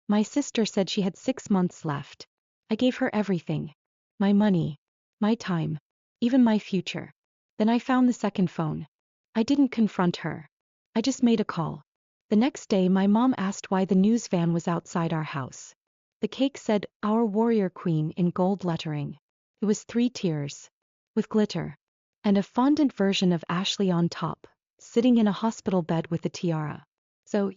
My sister said she had 6 months left. I gave her everything. My money. My time. Even my future. Then I found the second phone. I didn't confront her. I just made a call. The next day my mom asked why the news van was outside our house. The cake said, "Our Warrior Queen" in gold lettering. It was 3 tiers. With glitter. And a fondant version of Ashley on top, sitting in a hospital bed with a tiara. So,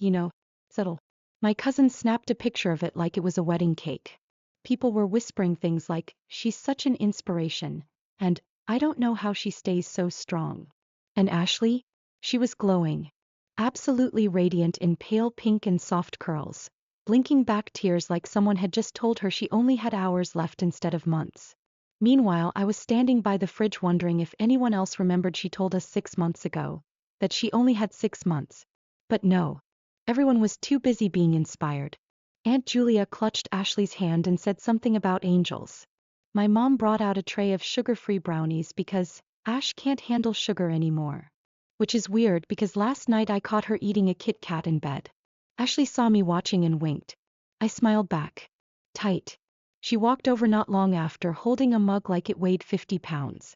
subtle. My cousin snapped a picture of it like it was a wedding cake. People were whispering things like, "She's such an inspiration," and "I don't know how she stays so strong." And Ashley? She was glowing. Absolutely radiant in pale pink and soft curls, blinking back tears like someone had just told her she only had hours left instead of months. Meanwhile, I was standing by the fridge wondering if anyone else remembered she told us 6 months ago that she only had 6 months. But no. Everyone was too busy being inspired. Aunt Julia clutched Ashley's hand and said something about angels. My mom brought out a tray of sugar-free brownies because Ash can't handle sugar anymore. Which is weird because last night I caught her eating a Kit Kat in bed. Ashley saw me watching and winked. I smiled back. Tight. She walked over not long after, holding a mug like it weighed 50 pounds.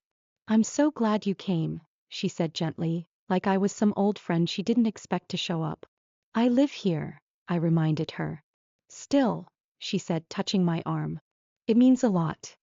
"I'm so glad you came," she said gently, like I was some old friend she didn't expect to show up. "I live here," I reminded her. "Still," she said, touching my arm. "It means a lot."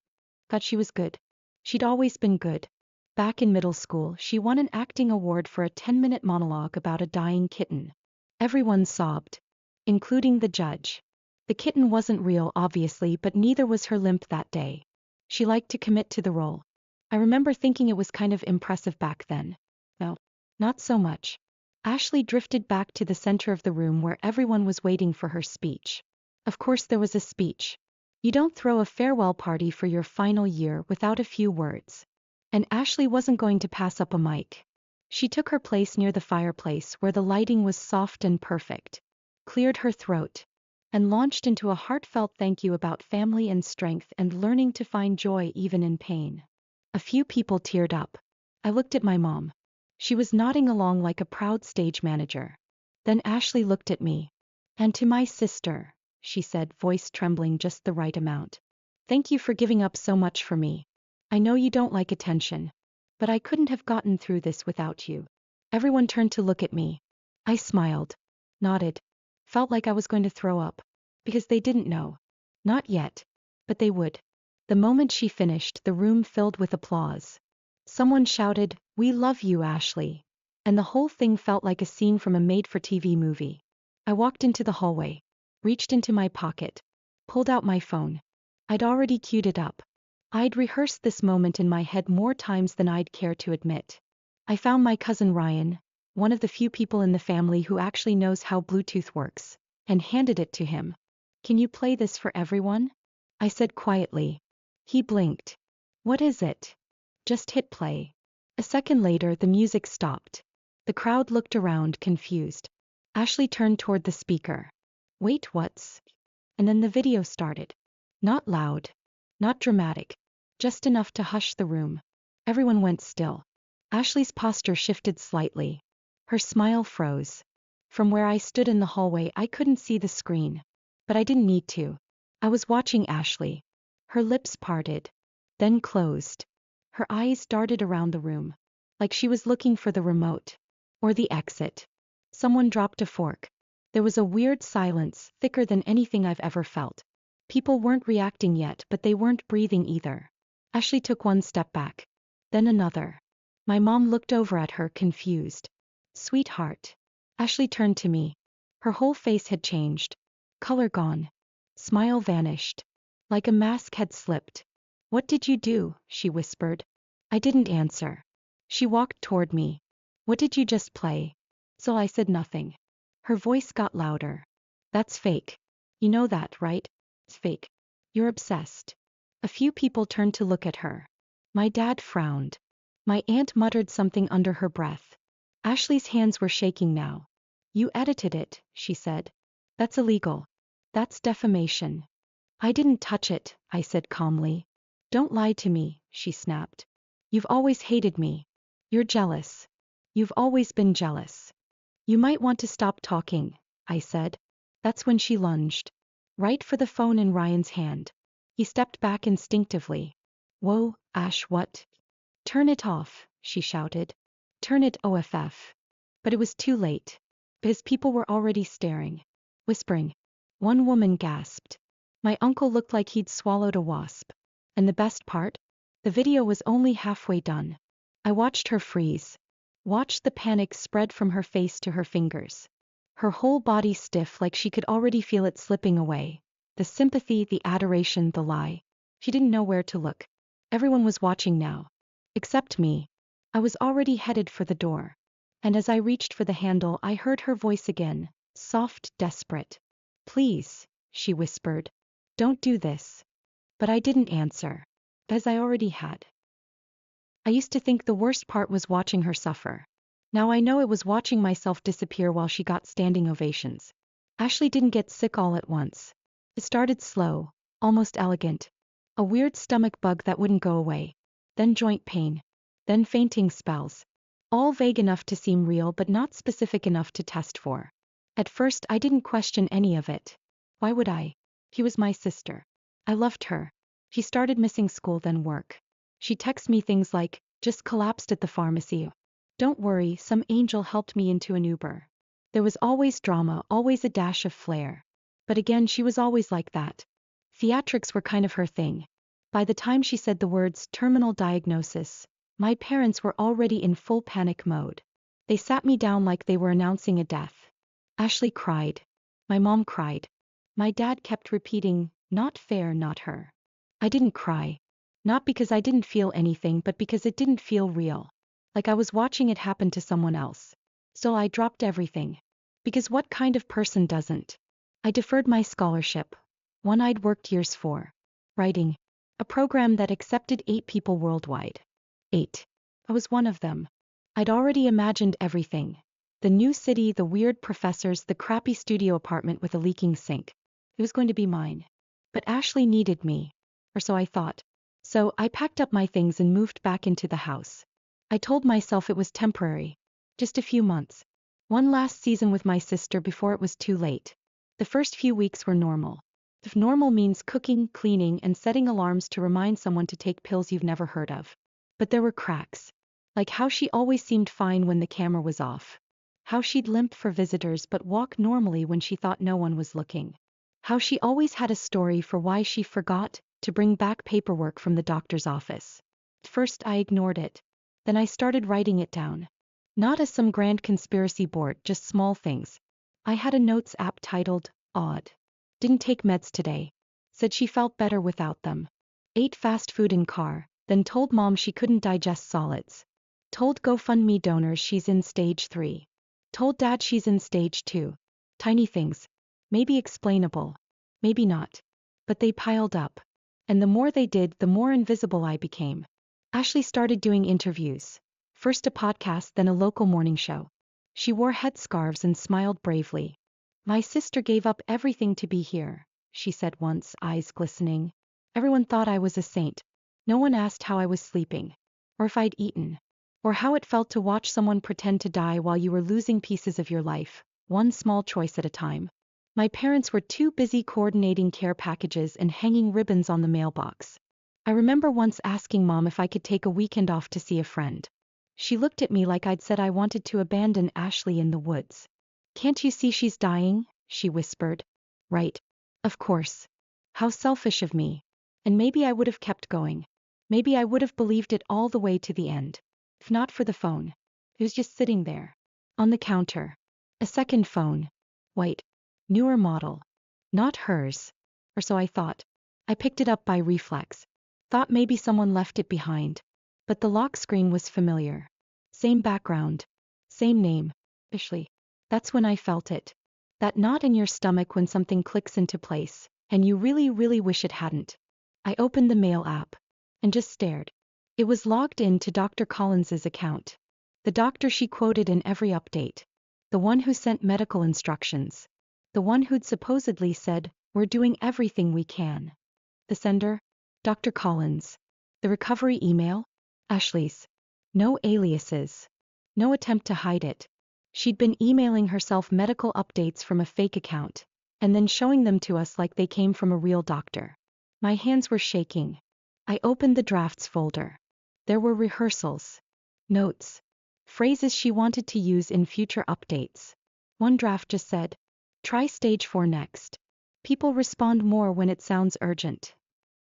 Thought she was good. She'd always been good. Back in middle school, she won an acting award for a 10-minute monologue about a dying kitten. Everyone sobbed. Including the judge. The kitten wasn't real, obviously, but neither was her limp that day. She liked to commit to the role. I remember thinking it was kind of impressive back then. No, not so much. Ashley drifted back to the center of the room where everyone was waiting for her speech. Of course there was a speech. You don't throw a farewell party for your final year without a few words. And Ashley wasn't going to pass up a mic. She took her place near the fireplace where the lighting was soft and perfect, cleared her throat, and launched into a heartfelt thank you about family and strength and learning to find joy even in pain. A few people teared up. I looked at my mom. She was nodding along like a proud stage manager. Then Ashley looked at me. "And to my sister," she said, voice trembling just the right amount. "Thank you for giving up so much for me. I know you don't like attention. But I couldn't have gotten through this without you." Everyone turned to look at me. I smiled. Nodded. Felt like I was going to throw up. Because they didn't know. Not yet. But they would. The moment she finished, the room filled with applause. Someone shouted, "We love you, Ashley." And the whole thing felt like a scene from a made-for-TV movie. I walked into the hallway. Reached into my pocket. Pulled out my phone. I'd already queued it up. I'd rehearsed this moment in my head more times than I'd care to admit. I found my cousin Ryan, one of the few people in the family who actually knows how Bluetooth works, and handed it to him. "Can you play this for everyone?" I said quietly. He blinked. "What is it?" "Just hit play." A second later, the music stopped. The crowd looked around, confused. Ashley turned toward the speaker. "Wait, what's?" And then the video started. Not loud. Not dramatic. Just enough to hush the room. Everyone went still. Ashley's posture shifted slightly. Her smile froze. From where I stood in the hallway, I couldn't see the screen. But I didn't need to. I was watching Ashley. Her lips parted. Then closed. Her eyes darted around the room. Like she was looking for the remote. Or the exit. Someone dropped a fork. There was a weird silence, thicker than anything I've ever felt. People weren't reacting yet, but they weren't breathing either. Ashley took one step back. Then another. My mom looked over at her, confused. "Sweetheart." Ashley turned to me. Her whole face had changed. Color gone. Smile vanished. Like a mask had slipped. "What did you do?" she whispered. I didn't answer. She walked toward me. "What did you just play?" So I said nothing. Her voice got louder. "That's fake. You know that, right? It's fake. You're obsessed." A few people turned to look at her. My dad frowned. My aunt muttered something under her breath. Ashley's hands were shaking now. "You edited it," she said. "That's illegal. That's defamation." "I didn't touch it," I said calmly. "Don't lie to me," she snapped. "You've always hated me. You're jealous. You've always been jealous." "You might want to stop talking," I said. That's when she lunged. right for the phone in Ryan's hand. He stepped back instinctively. Whoa, Ash, what? Turn it off, she shouted. Turn it off. But it was too late. Because people were already staring. Whispering. One woman gasped. My uncle looked like he'd swallowed a wasp. And the best part? The video was only halfway done. I watched her freeze. Watched the panic spread from her face to her fingers. Her whole body stiff like she could already feel it slipping away. The sympathy, the adoration, the lie. She didn't know where to look. Everyone was watching now. Except me. I was already headed for the door. And as I reached for the handle, I heard her voice again, soft, desperate. Please, she whispered. Don't do this. But I didn't answer. As I already had. I used to think the worst part was watching her suffer. Now I know it was watching myself disappear while she got standing ovations. Ashley didn't get sick all at once. It started slow, almost elegant. A weird stomach bug that wouldn't go away. Then joint pain. Then fainting spells. All vague enough to seem real but not specific enough to test for. At first I didn't question any of it. Why would I? She was my sister. I loved her. She started missing school then work. She texted me things like, just collapsed at the pharmacy. Don't worry, some angel helped me into an Uber. There was always drama, always a dash of flair. But again, she was always like that. Theatrics were kind of her thing. By the time she said the words terminal diagnosis, my parents were already in full panic mode. They sat me down like they were announcing a death. Ashley cried. My mom cried. My dad kept repeating, not fair, not her. I didn't cry. Not because I didn't feel anything, but because it didn't feel real. Like I was watching it happen to someone else. So I dropped everything. Because what kind of person doesn't? I deferred my scholarship. One I'd worked years for. Writing. A program that accepted 8 people worldwide. 8. I was one of them. I'd already imagined everything. The new city, the weird professors, the crappy studio apartment with a leaking sink. It was going to be mine. But Ashley needed me. Or so I thought. So I packed up my things and moved back into the house. I told myself it was temporary. Just a few months. One last season with my sister before it was too late. The first few weeks were normal. If normal means cooking, cleaning, and setting alarms to remind someone to take pills you've never heard of. But there were cracks. Like how she always seemed fine when the camera was off. How she'd limp for visitors but walk normally when she thought no one was looking. How she always had a story for why she forgot to bring back paperwork from the doctor's office. At first I ignored it. Then I started writing it down. Not as some grand conspiracy board, just small things. I had a notes app titled, Odd. Didn't take meds today. Said she felt better without them. Ate fast food in car, then told mom she couldn't digest solids. Told GoFundMe donors she's in stage 3. Told dad she's in stage 2. Tiny things. Maybe explainable. Maybe not. But they piled up. And the more they did, the more invisible I became. Ashley started doing interviews. First a podcast, then a local morning show. She wore headscarves and smiled bravely. My sister gave up everything to be here, she said once, eyes glistening. Everyone thought I was a saint. No one asked how I was sleeping. Or if I'd eaten. Or how it felt to watch someone pretend to die while you were losing pieces of your life, one small choice at a time. My parents were too busy coordinating care packages and hanging ribbons on the mailbox. I remember once asking mom if I could take a weekend off to see a friend. She looked at me like I'd said I wanted to abandon Ashley in the woods. Can't you see she's dying? She whispered. Right. Of course. How selfish of me. And maybe I would have kept going. Maybe I would have believed it all the way to the end. If not for the phone. It was just sitting there. On the counter. A second phone. White. Newer model. Not hers. Or so I thought. I picked it up by reflex. Thought maybe someone left it behind. But the lock screen was familiar. Same background. Same name. Ashley. That's when I felt it. That knot in your stomach when something clicks into place, and you really, really wish it hadn't. I opened the mail app. And just stared. It was logged in to Dr. Collins's account. The doctor she quoted in every update. The one who sent medical instructions. The one who'd supposedly said, we're doing everything we can. The sender? Dr. Collins. The recovery email? Ashley's. No aliases. No attempt to hide it. She'd been emailing herself medical updates from a fake account. and then showing them to us like they came from a real doctor. My hands were shaking. I opened the drafts folder. There were rehearsals, notes, phrases she wanted to use in future updates. One draft just said, "Try stage 4 next. People respond more when it sounds urgent."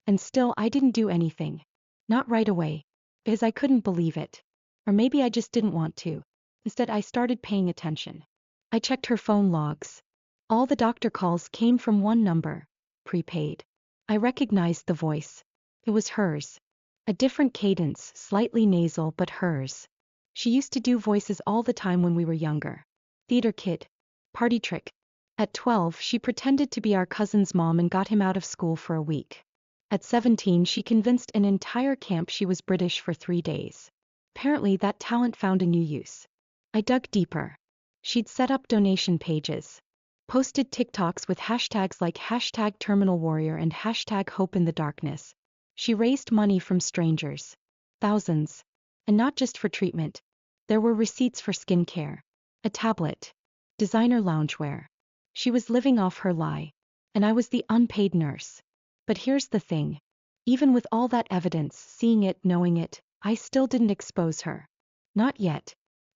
And still I didn't do anything. Not right away, because I couldn't believe it. Or maybe I just didn't want to. Instead, I started paying attention. I checked her phone logs. All the doctor calls came from one number, prepaid. I recognized the voice. It was hers. A different cadence, slightly nasal, but hers. She used to do voices all the time when we were younger. Theater kid. Party trick. At 12, she pretended to be our cousin's mom and got him out of school for a week. At 17, she convinced an entire camp she was British for 3 days. Apparently, that talent found a new use. I dug deeper. She'd set up donation pages, posted TikToks with hashtags like hashtag Terminal Warrior and hashtag Hope in the Darkness. She raised money from strangers. Thousands. And not just for treatment. There were receipts for skincare, a tablet, designer loungewear. She was living off her lie. And I was the unpaid nurse. But here's the thing. Even with all that evidence, seeing it, knowing it, I still didn't expose her. Not yet.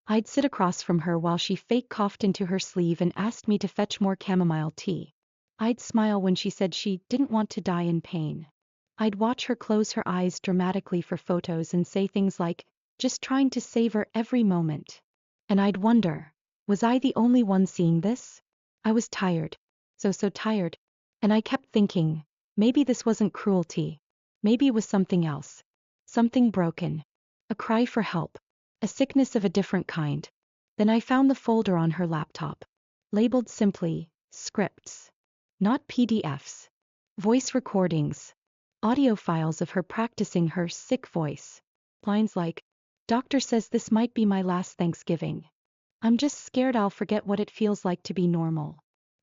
I'd sit across from her while she fake coughed into her sleeve and asked me to fetch more chamomile tea. I'd smile when she said she didn't want to die in pain. I'd watch her close her eyes dramatically for photos and say things like, just trying to savor every moment. And I'd wonder, was I the only one seeing this? I was tired. So tired. And I kept thinking, maybe this wasn't cruelty. Maybe it was something else. Something broken. A cry for help. A sickness of a different kind. Then I found the folder on her laptop. Labeled simply, scripts. Not PDFs. Voice recordings. Audio files of her practicing her sick voice. Lines like, "Doctor says this might be my last Thanksgiving. I'm just scared I'll forget what it feels like to be normal.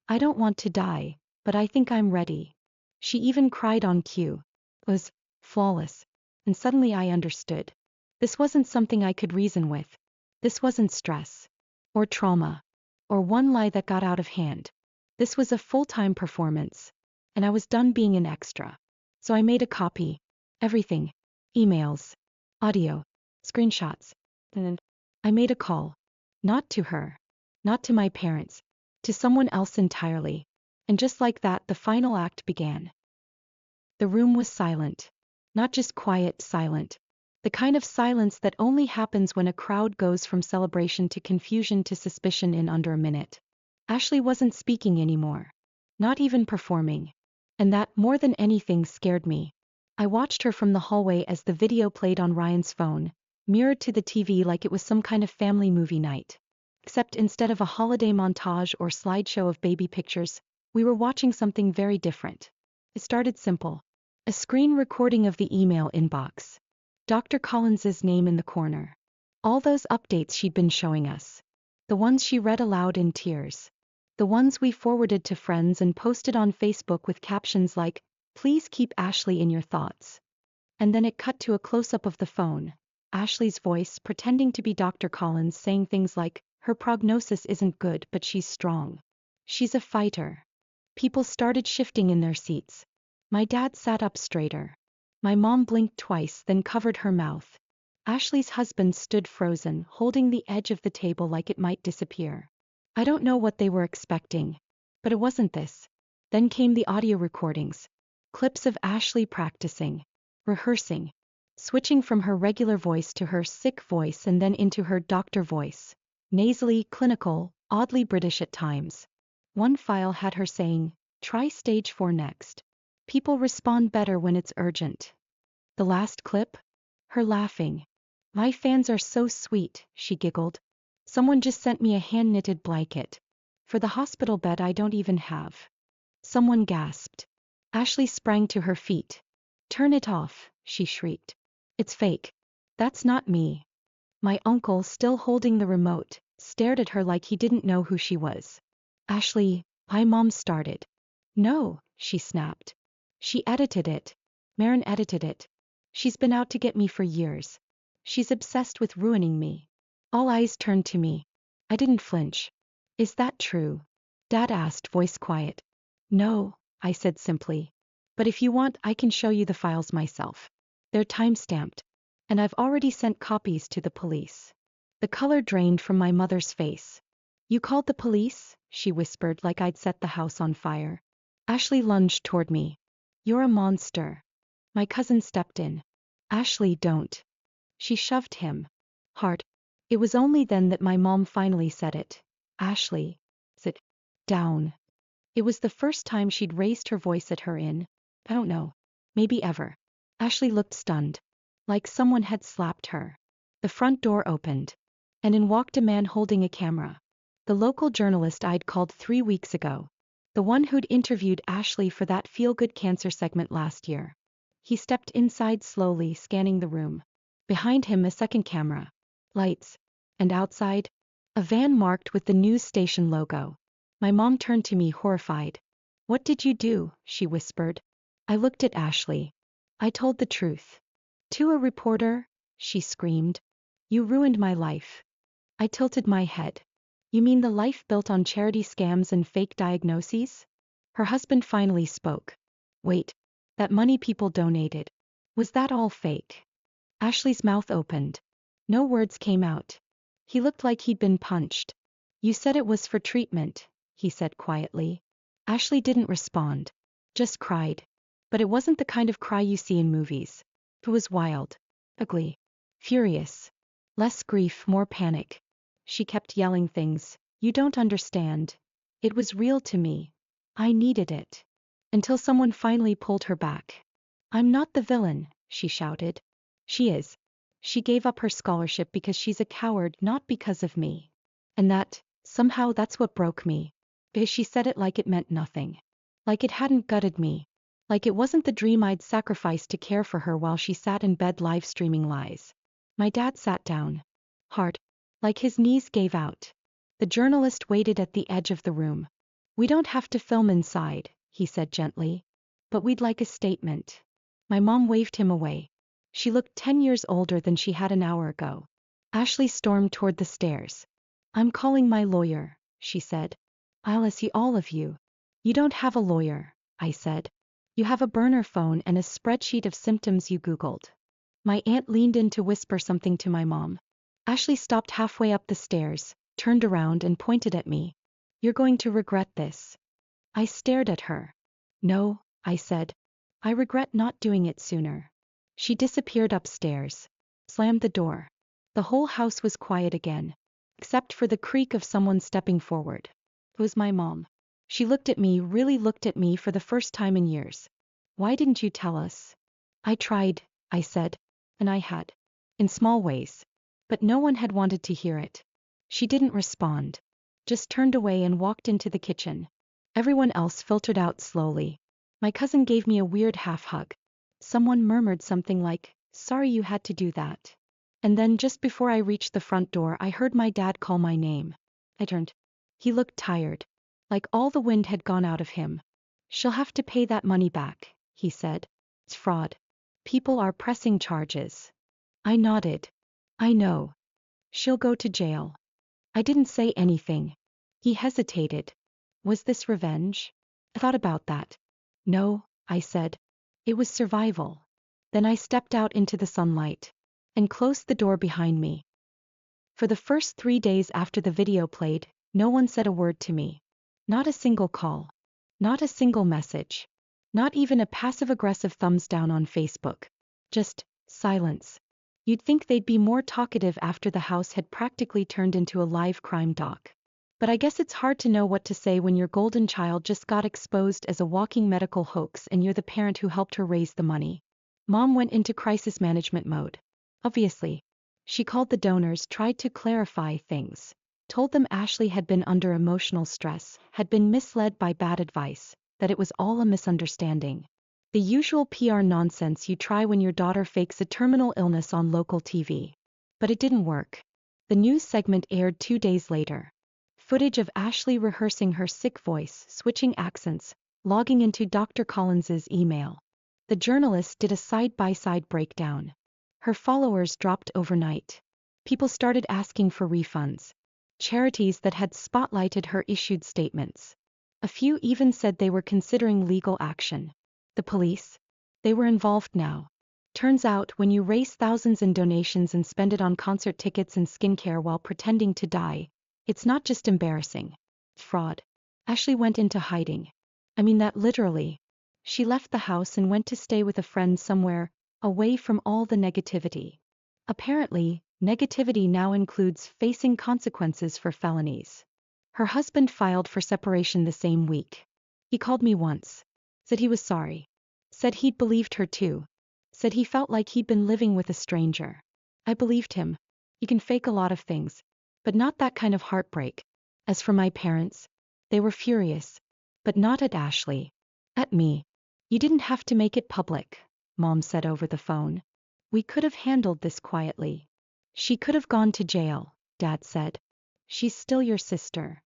I don't want to die, but I think I'm ready." She even cried on cue. It was flawless. And suddenly I understood. This wasn't something I could reason with. This wasn't stress. Or trauma. Or one lie that got out of hand. This was a full-time performance. And I was done being an extra. So I made a copy. Everything. Emails. Audio. Screenshots. And I made a call. Not to her. Not to my parents. To someone else entirely. And just like that, the final act began. The room was silent. Not just quiet, silent. The kind of silence that only happens when a crowd goes from celebration to confusion to suspicion in under a minute. Ashley wasn't speaking anymore. Not even performing. And that, more than anything, scared me. I watched her from the hallway as the video played on Ryan's phone, mirrored to the TV like it was some kind of family movie night. Except instead of a holiday montage or slideshow of baby pictures, we were watching something very different. It started simple. A screen recording of the email inbox. Dr. Collins's name in the corner. All those updates she'd been showing us. The ones she read aloud in tears. The ones we forwarded to friends and posted on Facebook with captions like, "Please keep Ashley in your thoughts." And then it cut to a close-up of the phone. Ashley's voice, pretending to be Dr. Collins, saying things like, "Her prognosis isn't good, but she's strong. She's a fighter." People started shifting in their seats. My dad sat up straighter. My mom blinked twice, then covered her mouth. Ashley's husband stood frozen, holding the edge of the table like it might disappear. I don't know what they were expecting. But it wasn't this. Then came the audio recordings. Clips of Ashley practicing. Rehearsing. Switching from her regular voice to her sick voice and then into her doctor voice. Nasally, clinical, oddly British at times. One file had her saying, "Try stage 4 next. People respond better when it's urgent." The last clip? Her laughing. "My fans are so sweet," she giggled. "Someone just sent me a hand-knitted blanket. For the hospital bed I don't even have." Someone gasped. Ashley sprang to her feet. "Turn it off," she shrieked. "It's fake. That's not me." My uncle, still holding the remote, stared at her like he didn't know who she was. "Ashley," my mom started. "No," she snapped. "She edited it. Maren edited it. She's been out to get me for years. She's obsessed with ruining me." All eyes turned to me. I didn't flinch. "Is that true?" Dad asked, voice quiet. No, I said simply. But if you want, I can show you the files myself. They're time-stamped. And I've already sent copies to the police. The color drained from my mother's face. You called the police? She whispered like I'd set the house on fire. Ashley lunged toward me. You're a monster. My cousin stepped in. Ashley, don't. She shoved him hard. It was only then that my mom finally said it. Ashley, sit down. It was the first time she'd raised her voice at her in, I don't know, maybe ever. Ashley looked stunned, like someone had slapped her. The front door opened, and in walked a man holding a camera. The local journalist I'd called 3 weeks ago. The one who'd interviewed Ashley for that feel-good cancer segment last year. He stepped inside slowly, scanning the room. Behind him a second camera. Lights. And outside, a van marked with the news station logo. My mom turned to me horrified. What did you do? She whispered. I looked at Ashley. I told the truth. To a reporter? She screamed. You ruined my life. I tilted my head. You mean the life built on charity scams and fake diagnoses? Her husband finally spoke. Wait. That money people donated. Was that all fake? Ashley's mouth opened. No words came out. He looked like he'd been punched. You said it was for treatment, he said quietly. Ashley didn't respond. Just cried. But it wasn't the kind of cry you see in movies. It was wild. Ugly. Furious. Less grief, more panic. She kept yelling things. You don't understand. It was real to me. I needed it. Until someone finally pulled her back. I'm not the villain, she shouted. She is. She gave up her scholarship because she's a coward, not because of me. And somehow that's what broke me. Because she said it like it meant nothing. Like it hadn't gutted me. Like it wasn't the dream I'd sacrificed to care for her while she sat in bed live streaming lies. My dad sat down. Hard. Like his knees gave out. The journalist waited at the edge of the room. We don't have to film inside, he said gently. But we'd like a statement. My mom waved him away. She looked 10 years older than she had an hour ago. Ashley stormed toward the stairs. I'm calling my lawyer, she said. I'll see all of you. You don't have a lawyer, I said. You have a burner phone and a spreadsheet of symptoms you Googled. My aunt leaned in to whisper something to my mom. Ashley stopped halfway up the stairs, turned around and pointed at me. You're going to regret this. I stared at her. No, I said. I regret not doing it sooner. She disappeared upstairs. Slammed the door. The whole house was quiet again. Except for the creak of someone stepping forward. It was my mom. She looked at me, really looked at me for the first time in years. Why didn't you tell us? I tried, I said. And I had. In small ways. But no one had wanted to hear it. She didn't respond. Just turned away and walked into the kitchen. Everyone else filtered out slowly. My cousin gave me a weird half-hug. Someone murmured something like, sorry you had to do that. And then just before I reached the front door I heard my dad call my name. I turned. He looked tired. Like all the wind had gone out of him. She'll have to pay that money back, he said. It's fraud. People are pressing charges. I nodded. I know. She'll go to jail. I didn't say anything. He hesitated. Was this revenge? I thought about that. No, I said. It was survival. Then I stepped out into the sunlight. And closed the door behind me. For the first 3 days after the video played, no one said a word to me. Not a single call. Not a single message. Not even a passive-aggressive thumbs down on Facebook. Just silence. You'd think they'd be more talkative after the house had practically turned into a live crime doc. But I guess it's hard to know what to say when your golden child just got exposed as a walking medical hoax and you're the parent who helped her raise the money. Mom went into crisis management mode. Obviously. She called the donors, tried to clarify things. Told them Ashley had been under emotional stress, had been misled by bad advice, that it was all a misunderstanding. The usual PR nonsense you try when your daughter fakes a terminal illness on local TV. But it didn't work. The news segment aired 2 days later. Footage of Ashley rehearsing her sick voice, switching accents, logging into Dr. Collins's email. The journalist did a side-by-side breakdown. Her followers dropped overnight. People started asking for refunds. Charities that had spotlighted her issued statements. A few even said they were considering legal action. The police? They were involved now. Turns out, when you raise thousands in donations and spend it on concert tickets and skincare while pretending to die, it's not just embarrassing. Fraud. Ashley went into hiding. I mean that literally. She left the house and went to stay with a friend somewhere, away from all the negativity. Apparently, negativity now includes facing consequences for felonies. Her husband filed for separation the same week. He called me once. Said he was sorry. Said he'd believed her too. Said he felt like he'd been living with a stranger. I believed him. You can fake a lot of things, but not that kind of heartbreak. As for my parents, they were furious. But not at Ashley. At me. You didn't have to make it public, Mom said over the phone. We could have handled this quietly. She could have gone to jail, Dad said. She's still your sister.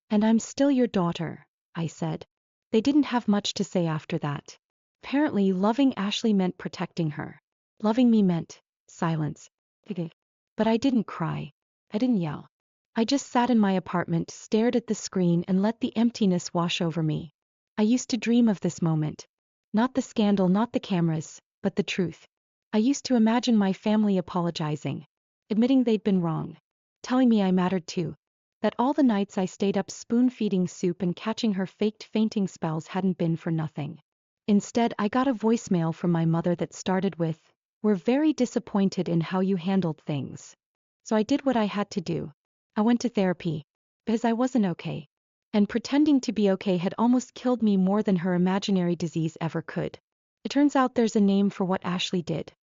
And I'm still your daughter, I said. They didn't have much to say after that. Apparently, loving Ashley meant protecting her. Loving me meant silence. But I didn't cry. I didn't yell. I just sat in my apartment, stared at the screen, and let the emptiness wash over me. I used to dream of this moment. Not the scandal, not the cameras, but the truth. I used to imagine my family apologizing, admitting they'd been wrong, telling me I mattered too, that all the nights I stayed up spoon-feeding Soup and catching her faked fainting spells hadn't been for nothing. Instead, I got a voicemail from my mother that started with, "We're very disappointed in how you handled things." So I did what I had to do. I went to therapy, because I wasn't okay. And pretending to be okay had almost killed me more than her imaginary disease ever could. It turns out there's a name for what Ashley did.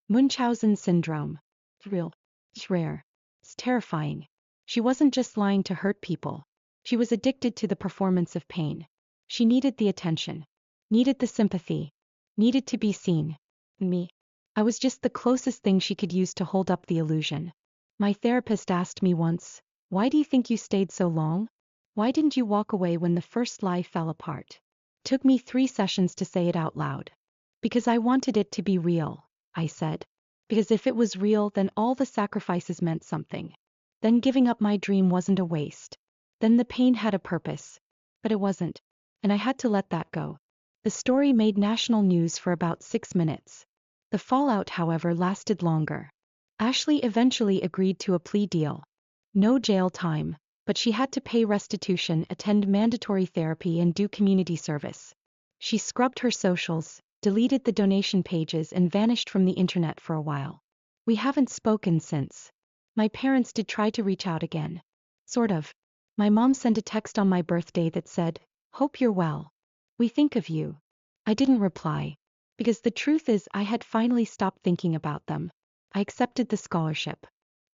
Munchausen syndrome. It's real. It's rare. It's terrifying. She wasn't just lying to hurt people. She was addicted to the performance of pain. She needed the attention. Needed the sympathy. Needed to be seen. Me. I was just the closest thing she could use to hold up the illusion. My therapist asked me once, "Why do you think you stayed so long? Why didn't you walk away when the first lie fell apart?" Took me 3 sessions to say it out loud. Because I wanted it to be real, I said. Because if it was real, then all the sacrifices meant something. Then giving up my dream wasn't a waste. Then the pain had a purpose. But it wasn't. And I had to let that go. The story made national news for about 6 minutes. The fallout, however, lasted longer. Ashley eventually agreed to a plea deal. No jail time, but she had to pay restitution, attend mandatory therapy, and do community service. She scrubbed her socials, deleted the donation pages, and vanished from the internet for a while. We haven't spoken since. My parents did try to reach out again. Sort of. My mom sent a text on my birthday that said, "Hope you're well. We think of you." I didn't reply. Because the truth is, I had finally stopped thinking about them. I accepted the scholarship.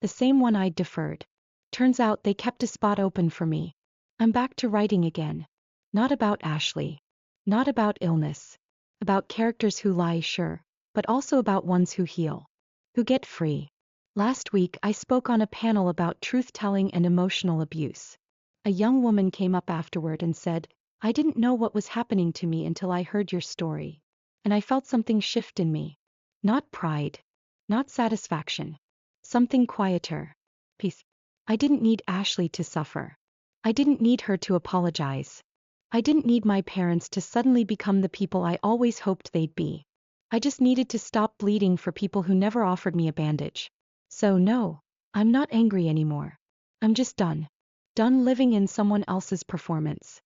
The same one I'd deferred. Turns out they kept a spot open for me. I'm back to writing again. Not about Ashley. Not about illness. About characters who lie, sure, but also about ones who heal. Who get free. Last week, I spoke on a panel about truth-telling and emotional abuse. A young woman came up afterward and said, "I didn't know what was happening to me until I heard your story. And I felt something shift in me. Not pride. Not satisfaction. Something quieter. Peace. I didn't need Ashley to suffer. I didn't need her to apologize. I didn't need my parents to suddenly become the people I always hoped they'd be. I just needed to stop bleeding for people who never offered me a bandage. So no, I'm not angry anymore. I'm just done. Done living in someone else's performance.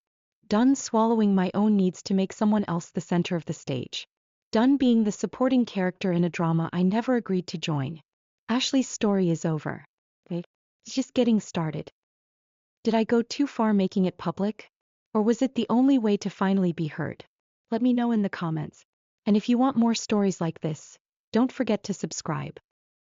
Done swallowing my own needs to make someone else the center of the stage. Done being the supporting character in a drama I never agreed to join. Ashley's story is over. It's just getting started. Did I go too far making it public? Or was it the only way to finally be heard? Let me know in the comments. And if you want more stories like this, don't forget to subscribe.